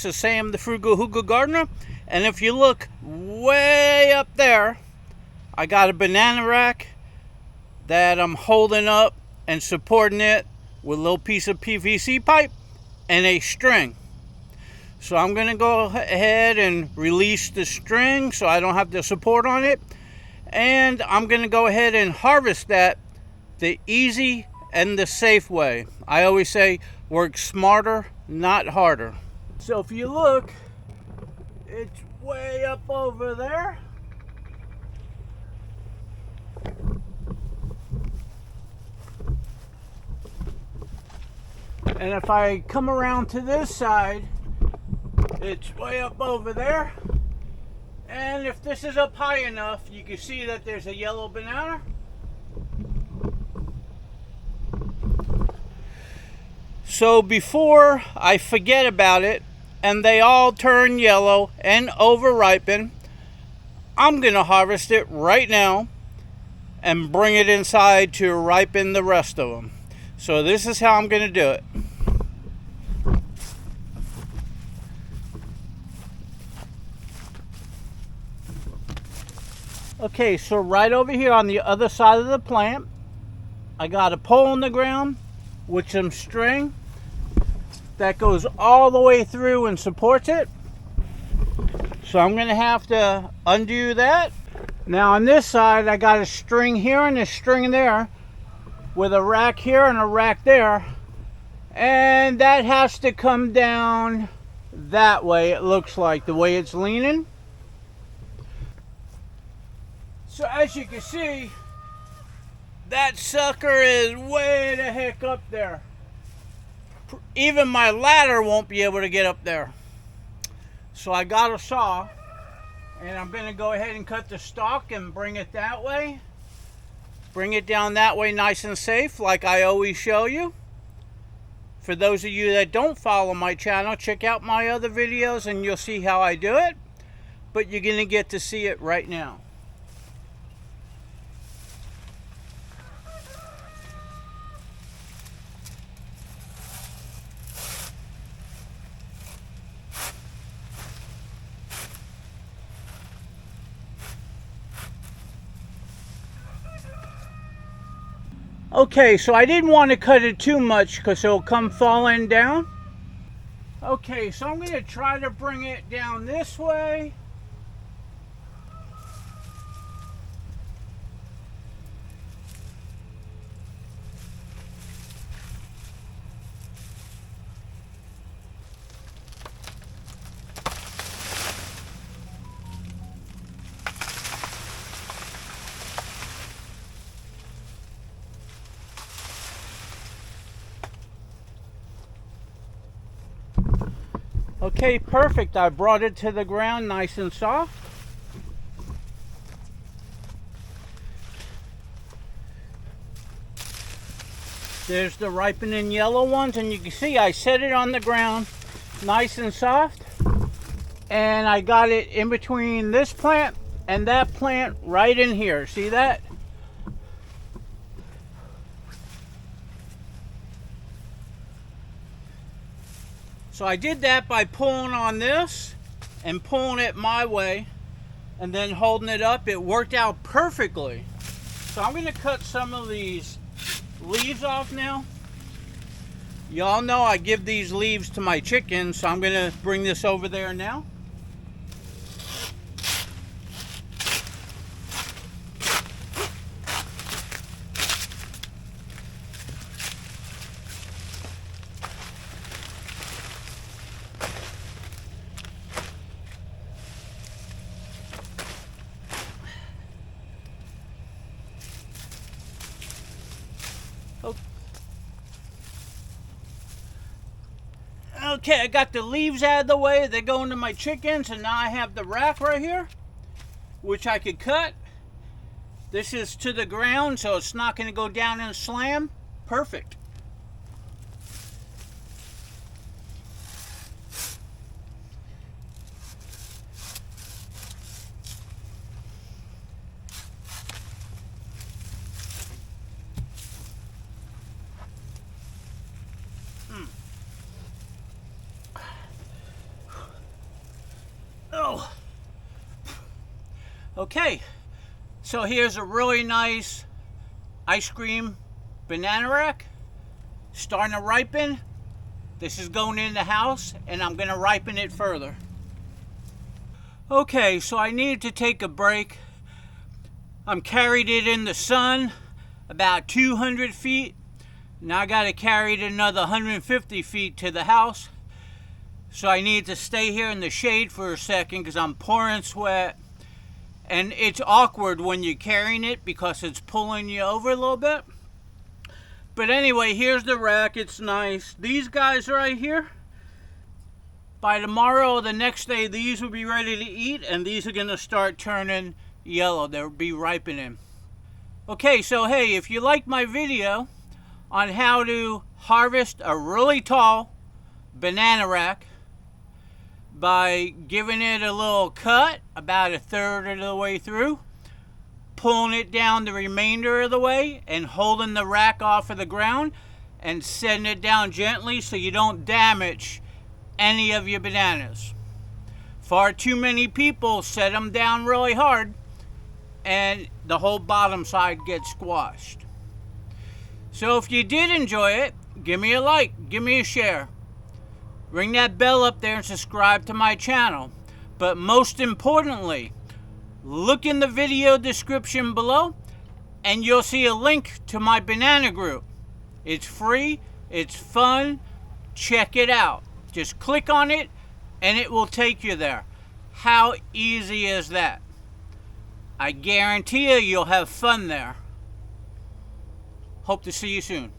This is Sam the Frugal Hugel Gardener, and if you look way up there, I got a banana rack that I'm holding up and supporting it with a little piece of PVC pipe and a string. So I'm going to go ahead and release the string so I don't have the support on it, and I'm going to go ahead and harvest that the easy and the safe way. I always say work smarter, not harder. So if you look, it's way up over there. And if I come around to this side, it's way up over there. And if this is up high enough, you can see that there's a yellow banana. So before I forget about it and they all turn yellow and over-ripen, I'm going to harvest it right now and bring it inside to ripen the rest of them. So this is how I'm going to do it. Okay, so right over here on the other side of the plant, I got a pole in the ground with some string that goes all the way through and supports it. So I'm going to have to undo that. Now on this side, I got a string here and a string there with a rack here and a rack there. And that has to come down that way, it looks like, the way it's leaning. So as you can see, that sucker is way the heck up there. Even my ladder won't be able to get up there. So I got a saw, and I'm going to go ahead and cut the stalk and bring it that way. Bring it down that way nice and safe, like I always show you. For those of you that don't follow my channel, check out my other videos and you'll see how I do it. But you're going to get to see it right now. Okay, so I didn't want to cut it too much because it'll come falling down. Okay, so I'm going to try to bring it down this way. Okay, perfect. I brought it to the ground nice and soft. There's the ripening yellow ones, and you can see I set it on the ground nice and soft. And I got it in between this plant and that plant right in here. See that? So I did that by pulling on this and pulling it my way and then holding it up. It worked out perfectly. So I'm going to cut some of these leaves off now. Y'all know I give these leaves to my chickens, so I'm going to bring this over there now. Okay, I got the leaves out of the way. They go into my chickens, and now I have the rack right here, which I could cut. This is to the ground, so it's not going to go down and slam. Perfect. Okay, so here's a really nice ice cream banana rack starting to ripen. This is going in the house and I'm going to ripen it further. Okay, so I needed to take a break. I'm carried it in the sun about 200 feet. Now I got to carry it another 150 feet to the house. So I need to stay here in the shade for a second because I'm pouring sweat. And it's awkward when you're carrying it because it's pulling you over a little bit. But anyway, here's the rack. It's nice. These guys right here, by tomorrow or the next day, these will be ready to eat, and these are going to start turning yellow. They'll be ripening. Okay, so hey, if you like my video on how to harvest a really tall banana rack by giving it a little cut about a third of the way through, pulling it down the remainder of the way, and holding the rack off of the ground and setting it down gently so you don't damage any of your bananas. Far too many people set them down really hard and the whole bottom side gets squashed. So if you did enjoy it, give me a like, give me a share. Ring that bell up there and subscribe to my channel. But most importantly, look in the video description below and you'll see a link to my banana group. It's free, it's fun, check it out. Just click on it and it will take you there. How easy is that? I guarantee you'll have fun there. Hope to see you soon.